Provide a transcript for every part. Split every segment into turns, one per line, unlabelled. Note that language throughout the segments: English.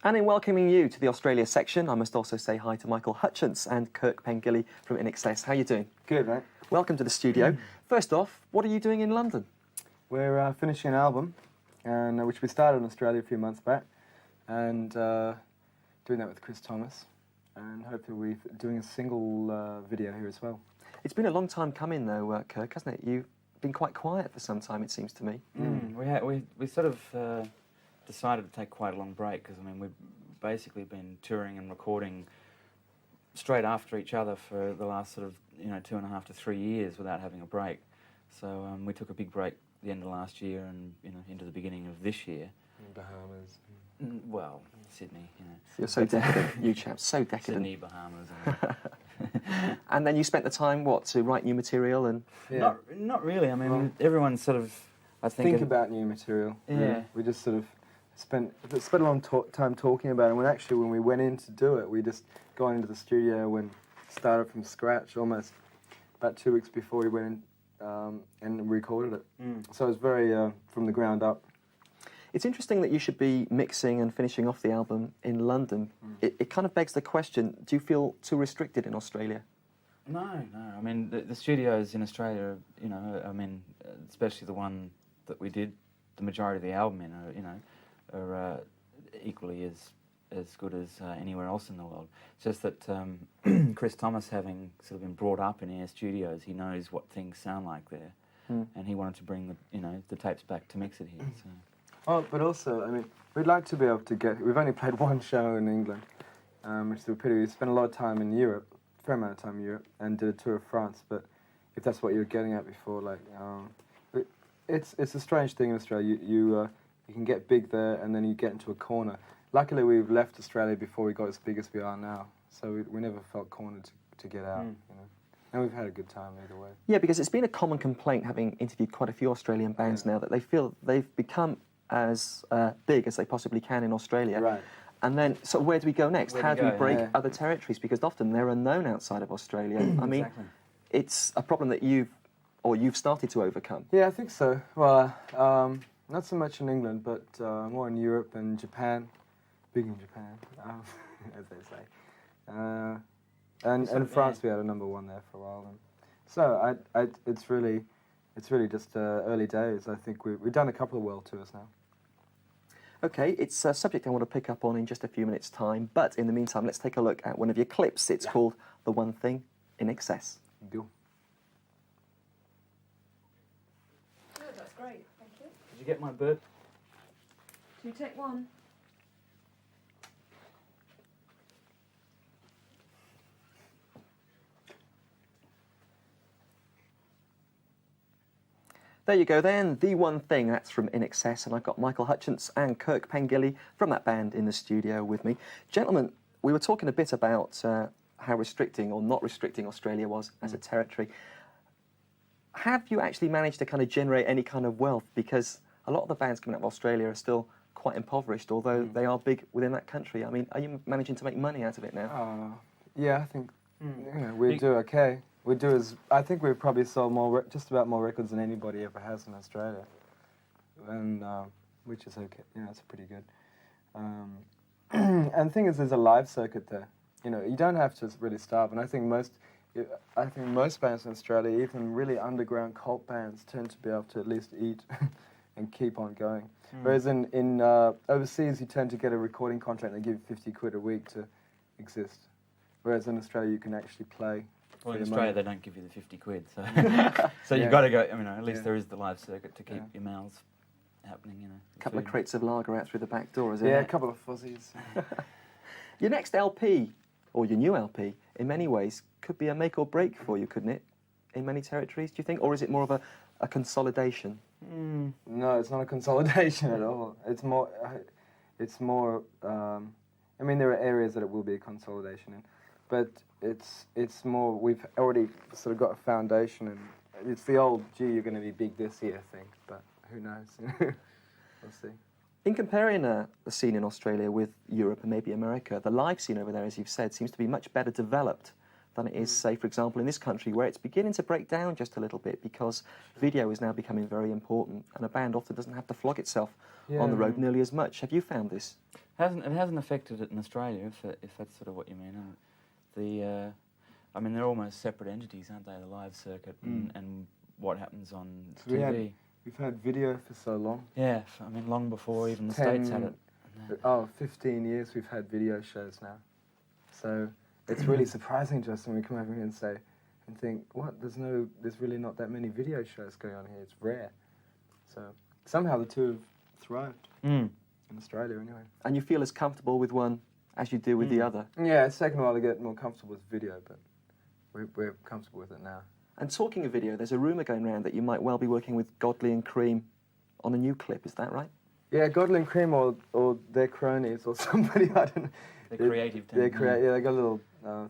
And in welcoming you to the Australia section, I must also say hi to Michael Hutchence and Kirk Pengilly from INXS. How are you doing?
Good, mate.
Welcome to the studio. First off, what are you doing in London?
We're finishing an album, and which we started in Australia a few months back, and doing that with Chris Thomas, and hopefully we're doing a single video here as well.
It's been a long time coming, though, Kirk, hasn't it? You've been quite quiet for some time, it seems to me.
We sort of decided to take quite a long break because, I mean, we've basically been touring and recording straight after each other for the last sort of, 2.5 to 3 years without having a break. So we took a big break at the end of last year and, into the beginning of this year.
In Bahamas.
Well, Sydney,
You're so decadent, you chaps, so decadent.
Sydney, Bahamas.
And then you spent the time, what, to write new material and...
Yeah.
Not really. I mean, everyone's sort of, I think
about new material.
Yeah.
We just sort of spent a long time talking about it. When we went in to do it, we just got into the studio and started from scratch almost about 2 weeks before we went in and recorded it. So it was very from the ground up.
It's interesting that you should be mixing and finishing off the album in London. It kind of begs the question, do you feel too restricted in Australia?
No. I mean, the studios in Australia, especially the one that we did the majority of the album in, are equally as good as anywhere else in the world. It's just that Chris Thomas, having sort of been brought up in our studios, he knows what things sound like there, and he wanted to bring the tapes back to mix it here. So.
Oh, but also, I mean, we'd like to be able to get... We've only played one show in England, which is a pity. We spent a lot of time in Europe, a fair amount of time in Europe, and did a tour of France, but if that's what you were getting at before, like, it's a strange thing in Australia. You can get big there, and then you get into a corner. Luckily, we've left Australia before we got as big as we are now, so we never felt cornered to get out, And we've had a good time either way.
Yeah, because it's been a common complaint, having interviewed quite a few Australian bands now, that they feel they've become as big as they possibly can in Australia.
Right.
And then, so where do we go next? How do we break
Yeah.
other territories? Because often they're unknown outside of Australia. I mean,
Exactly.
it's a problem that you've started to overcome.
Yeah, I think so. Well, not so much in England, but more in Europe and Japan. Big in Japan, as they say. And France, we had a #1 there for a while. And so it's really just early days. I think we've done a couple of world tours now.
Okay, it's a subject I want to pick up on in just a few minutes' time, but in the meantime, let's take a look at one of your clips. It's called The One Thing, INXS.
Deal.
Good, that's great, thank you.
Did you get my bird?
Do you take one?
There you go then, The One Thing, that's from INXS, and I've got Michael Hutchence and Kirk Pengilly from that band in the studio with me. Gentlemen, we were talking a bit about how restricting or not restricting Australia was as a territory. Have you actually managed to kind of generate any kind of wealth? Because a lot of the bands coming out of Australia are still quite impoverished, although they are big within that country. I mean, are you managing to make money out of it now?
Yeah, I think we do okay. I think we've probably sold just about more records than anybody ever has in Australia, and which is okay. It's pretty good. And the thing is, there's a live circuit there. You don't have to really starve. And I think most bands in Australia, even really underground cult bands, tend to be able to at least eat and keep on going. Whereas in overseas, you tend to get a recording contract and they give you 50 quid a week to exist. Whereas in Australia, you can actually play.
Well, in Australia, they don't give you the 50 quid, so so you've got to go. I mean, at least there is the live circuit to keep your mouths happening.
A couple of crates of lager out through the back door, is it?
Yeah, a couple of fuzzies.
Your next LP, or your new LP, in many ways, could be a make or break for you, couldn't it? In many territories, do you think? Or is it more of a consolidation?
No, it's not a consolidation at all. It's more, I mean, there are areas that it will be a consolidation in, but it's more, we've already sort of got a foundation, and it's the old, gee, you're going to be big this year thing, but who knows? We'll see.
In comparing the scene in Australia with Europe and maybe America, the live scene over there, as you've said, seems to be much better developed than it is, say, for example, in this country, where it's beginning to break down just a little bit because video is now becoming very important, and a band often doesn't have to flog itself on the road nearly as much. Have you found this?
It hasn't affected it in Australia, if that's sort of what you mean. I mean, they're almost separate entities, aren't they? The live circuit and what happens on TV.
We've had video for so long.
Yeah, I mean, long before even the States had it.
15 years we've had video shows now. So it's really surprising just when we come over here and think, what? There's really not that many video shows going on here. It's rare. So somehow the two have thrived in Australia anyway.
And you feel as comfortable with one as you do with the other?
Yeah, it's taken a while to get more comfortable with video, but we're comfortable with it now.
And talking of video, there's a rumour going around that you might well be working with Godley and Cream on a new clip, is that right?
Yeah, Godley and Cream or their cronies or somebody, I don't know.
The creative team.
Yeah, they got a little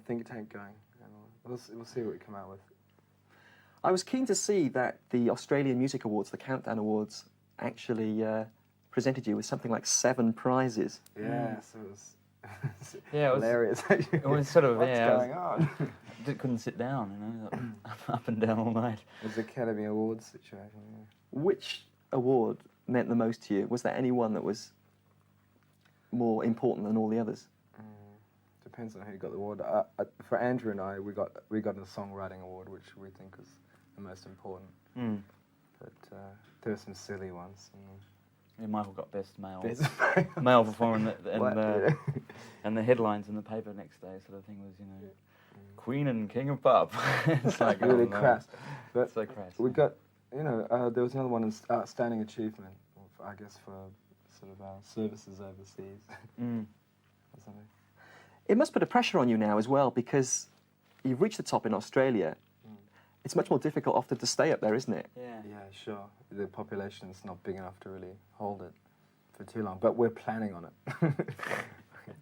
think tank going. We'll see what we come out with.
I was keen to see that the Australian Music Awards, the Countdown Awards, actually presented you with something like 7 prizes.
Yeah, so it was
it was
hilarious.
It was sort of,
What's going on?
Couldn't sit down, you know, up and down all night.
It was the Academy Awards situation. Yeah.
Which award meant the most to you? Was there any one that was more important than all the others?
Depends on who got the award. For Andrew and I, we got a songwriting award, which we think was the most important. But there were some silly ones.
Yeah, Michael got best male
Best
male performer,
What?
and the headlines in the paper next day sort of thing was, you know, Queen and King of Pop. It's like
really
oh, no.
crass. But
so crass.
we got, you know, there was another one, outstanding achievement, I guess, for sort of our services overseas or something.
It must put a pressure on you now as well, because you've reached the top in Australia. It's much more difficult often to stay up there, isn't it?
Yeah.
Yeah, sure. The population's not big enough to really hold it for too long, but we're planning on it.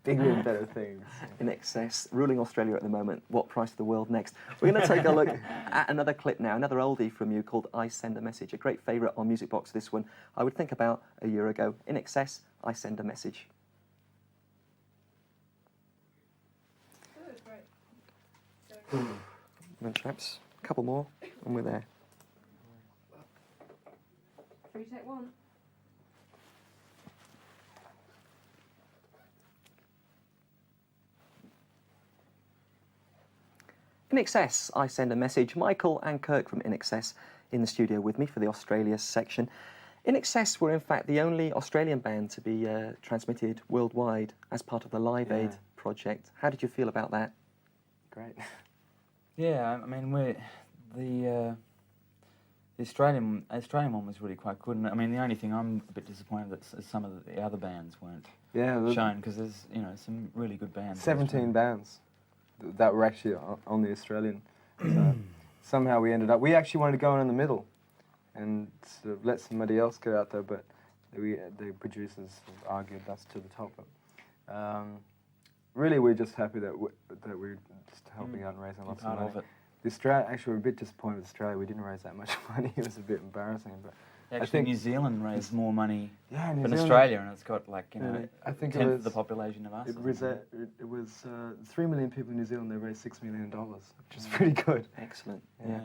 Bigger and better things.
INXS, ruling Australia at the moment. What price of the world next? We're going to take a look at another clip now, another oldie from you called I Send a Message, a great favourite on Music Box, this one. I would think about a year ago. INXS, I Send a Message.
Good, great.
Then chaps, a couple more, and we're there.
3, take 1.
INXS, I Send a Message. Michael and Kirk from INXS in the studio with me for the Australia section. INXS were in fact the only Australian band to be transmitted worldwide as part of the Live Aid project. How did you feel about that?
Great.
Yeah, I mean, the Australian one was really quite good. And I mean, the only thing I'm a bit disappointed that some of the other bands weren't shown, because there's, you know, some really good bands.
17 bands that were actually on the Australian. So somehow we ended up. We actually wanted to go in the middle and sort of let somebody else get out there, but the producers argued that's to the top. But, really, we're just happy that we're just helping out and raising lots of money. Actually, we're a bit disappointed with Australia. We didn't raise that much money. It was a bit embarrassing, but
Actually,
I think
New Zealand raised more money
New
than
Zealand,
Australia, and it's got, like, you know,
I think
tenth
it was
of the population of us.
It was 3 million people in New Zealand. They raised $6 million, which is pretty good.
Excellent.
Yeah.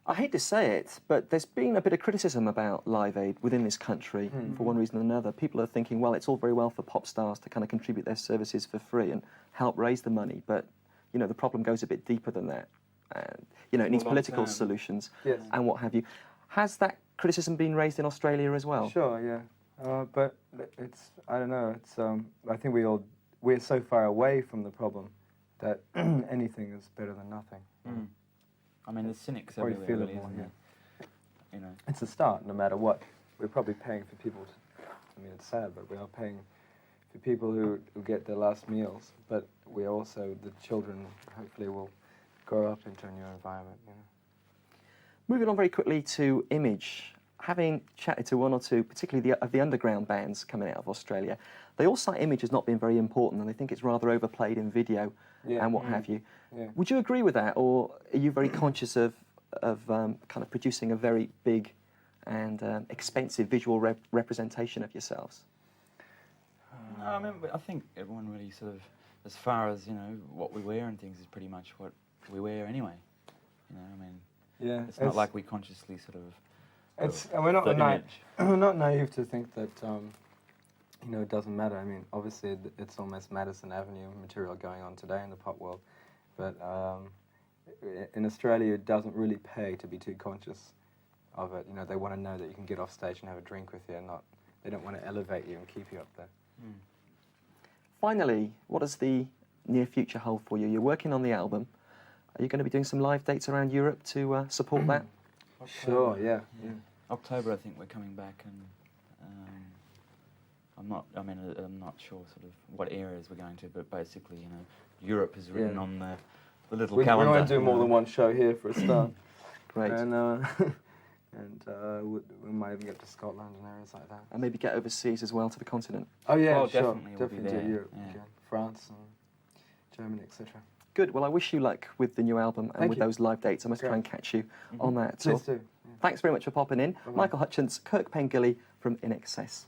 I hate to say it, but there's been a bit of criticism about Live Aid within this country for one reason or another. People are thinking, well, it's all very well for pop stars to kind of contribute their services for free and help raise the money, but, you know, the problem goes a bit deeper than that. And, you know, it needs political solutions and what have you. Has that criticism been raised in Australia as well?
Sure, yeah. But it's, I don't know, it's, I think we're so far away from the problem that anything is better than nothing.
I mean, there's cynics
Or you
everywhere,
feel
really,
it more,
isn't there? You know.
It's a start, no matter what. We're probably paying for people to, I mean, it's sad, but we are paying for people who get their last meals, but we also, the children, hopefully will grow up into a new environment, you know.
Moving on very quickly to image. Having chatted to one or two, particularly of the underground bands coming out of Australia, they all cite image as not being very important, and they think it's rather overplayed in video and what have you.
Yeah.
Would you agree with that, or are you very conscious of kind of producing a very big and expensive visual representation of yourselves?
No, I mean, I think everyone really sort of, as far as, you know, what we wear and things is pretty much what we wear anyway. You know, I mean,
Yeah,
it's not like we consciously sort of.
And we're not
the image.
we're not naive to think that it doesn't matter. I mean, obviously it's almost Madison Avenue material going on today in the pop world, but in Australia it doesn't really pay to be too conscious of it. You know, they want to know that you can get off stage and have a drink with you, and they don't want to elevate you and keep you up there.
Mm.
Finally, what does the near future hold for you? You're working on the album. Are you going to be doing some live dates around Europe to support that?
Sure, yeah.
October, I think we're coming back, and I'm not sure sort of what areas we're going to, but basically, you know, Europe is written on the little calendar.
We want to do more than one show here for a start.
Great.
And we might even get to Scotland and areas like that.
And maybe get overseas as well to the continent.
Oh yeah,
Well,
sure.
definitely we'll be
Definitely
there,
to Europe
yeah.
again, France and Germany, etc.
Good. Well, I wish you luck with the new album and
Thank
with
you.
those live dates. I must try and catch you on that tour.
Please do. Yeah.
Thanks very much for popping in.
Bye-bye.
Michael Hutchence, Kirk Pengilly from INXS.